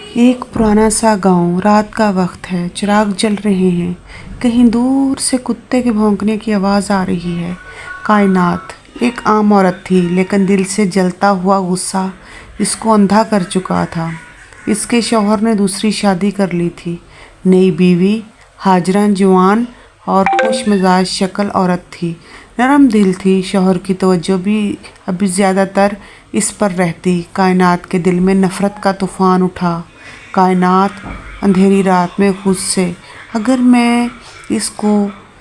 एक पुराना सा गांव, रात का वक्त है, चिराग जल रहे हैं, कहीं दूर से कुत्ते के भौंकने की आवाज़ आ रही है। कायनात एक आम औरत थी, लेकिन दिल से जलता हुआ गुस्सा इसको अंधा कर चुका था। इसके शौहर ने दूसरी शादी कर ली थी। नई बीवी हाजरा जवान और खुश मिजाज शक्ल औरत थी, नरम दिल थी। शौहर की तवज्जो भी अभी ज़्यादातर इस पर रहती। कायनात के दिल में नफ़रत का तूफ़ान उठा। कायनात अंधेरी रात में खुद से, अगर मैं इसको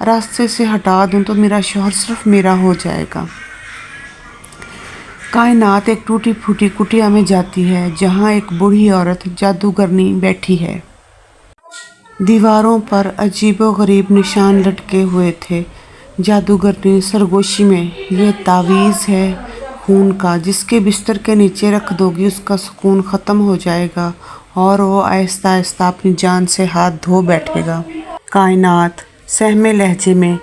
रास्ते से हटा दूं तो मेरा शौहर सिर्फ मेरा हो जाएगा। कायनात एक टूटी फूटी कुटिया में जाती है, जहाँ एक बूढ़ी औरत जादूगरनी बैठी है। दीवारों पर अजीबोगरीब निशान लटके हुए थे। जादूगरनी सरगोशी में, ये तावीज़ है खून का, जिसके बिस्तर के नीचे रख दोगी उसका सुकून ख़त्म हो जाएगा और वो आहिस्ता आहिस्ता अपनी जान से हाथ धो बैठेगा। कायनात सहमे लहजे में,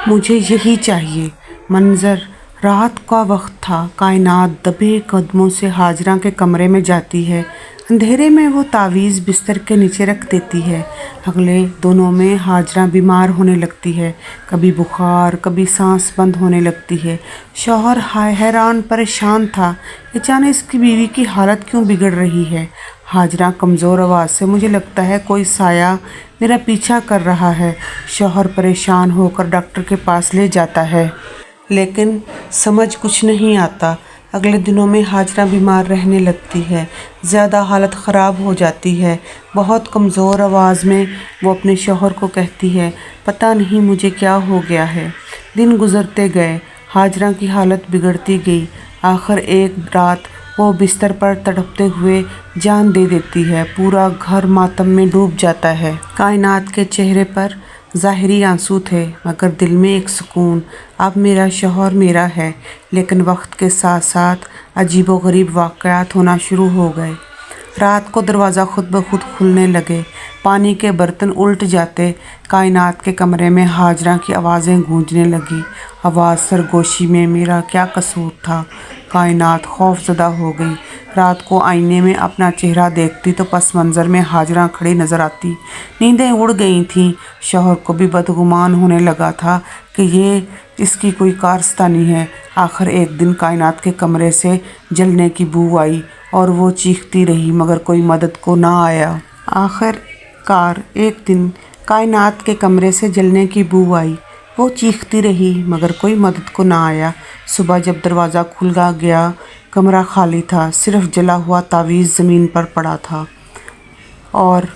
मुझे यही चाहिए। मंजर रात का वक्त था। कायनात दबे कदमों से हाजरा के कमरे में जाती है। अंधेरे में वो तावीज़ बिस्तर के नीचे रख देती है। अगले दिनों में हाजरा बीमार होने लगती है, कभी बुखार, कभी सांस बंद होने लगती है। शौहर हैरान परेशान था कि जाने इसकी बीवी की हालत क्यों बिगड़ रही है। हाजरा कमज़ोर आवाज़ से, मुझे लगता है कोई साया मेरा पीछा कर रहा है। शौहर परेशान होकर डॉक्टर के पास ले जाता है, लेकिन समझ कुछ नहीं आता। अगले दिनों में हाजरा बीमार रहने लगती है, ज़्यादा हालत ख़राब हो जाती है। बहुत कमज़ोर आवाज़ में वो अपने शौहर को कहती है, पता नहीं मुझे क्या हो गया है। दिन गुज़रते गए, हाजरा की हालत बिगड़ती गई। आखिर एक रात वो बिस्तर पर तड़पते हुए जान दे देती है। पूरा घर मातम में डूब जाता है। कायनात के चेहरे पर ज़ाहिरी आंसू थे, मगर दिल में एक सुकून। अब मेरा शौहर मेरा है। लेकिन वक्त के साथ साथ अजीबोगरीब वाक़यात होना शुरू हो गए। रात को दरवाज़ा खुद ब खुद खुलने लगे, पानी के बर्तन उल्ट जाते। कायनात के कमरे में हाजरा की आवाज़ें गूंजने लगी। आवाज़ सरगोशी में, मेरा क्या कसूर था। कायनात खौफज़दा हो गई। रात को आईने में अपना चेहरा देखती तो पस मंज़र में हाजरा खड़ी नज़र आती। नींदें उड़ गई थीं। शौहर को भी बदगुमान होने लगा था कि ये इसकी कोई कारस्तानी है। आखिर एक दिन कायनात के कमरे से जलने की बू आई और वो चीखती रही, मगर कोई मदद को ना आया। आखिरकार एक दिन कायनात के कमरे से जलने की बू आई। वो चीखती रही, मगर कोई मदद को ना आया। सुबह जब दरवाज़ा खुला गया, कमरा खाली था, सिर्फ जला हुआ तावीज़ ज़मीन पर पड़ा था। और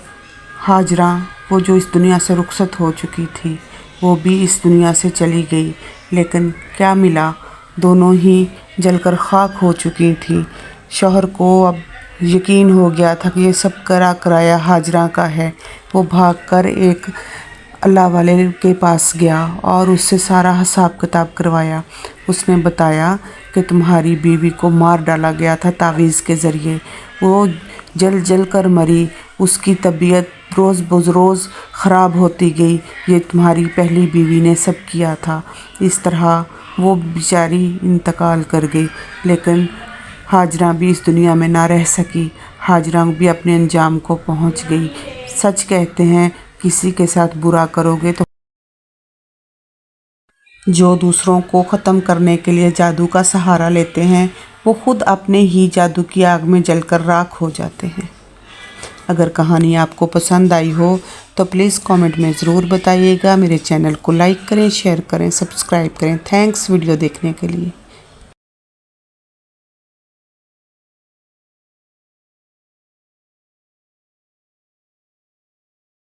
हाजरा, वो जो इस दुनिया से रुखसत हो चुकी थी, वो भी इस दुनिया से चली गई। लेकिन क्या मिला? दोनों ही जलकर खाक हो चुकी थी। शौहर को अब यकीन हो गया था कि ये सब कराया हाजरा का है। वो भागकर एक अल्लाह वाले के पास गया और उससे सारा हिसाब किताब करवाया। उसने बताया कि तुम्हारी बीवी को मार डाला गया था तावीज़ के ज़रिए। वो जल जल कर मरी। उसकी तबीयत रोज़ बरोज़ ख़राब होती गई। ये तुम्हारी पहली बीवी ने सब किया था। इस तरह वो बेचारी इंतकाल कर गई। लेकिन हाजरा भी इस दुनिया में ना रह सकी। हाजरा भी अपने अंजाम को पहुंच गई। सच कहते हैं, किसी के साथ बुरा करोगे तो जो दूसरों को ख़त्म करने के लिए जादू का सहारा लेते हैं, वो खुद अपने ही जादू की आग में जलकर राख हो जाते हैं। अगर कहानी आपको पसंद आई हो तो प्लीज़ कमेंट में ज़रूर बताइएगा। मेरे चैनल को लाइक करें, शेयर करें, सब्सक्राइब करें। थैंक्स वीडियो देखने के लिए।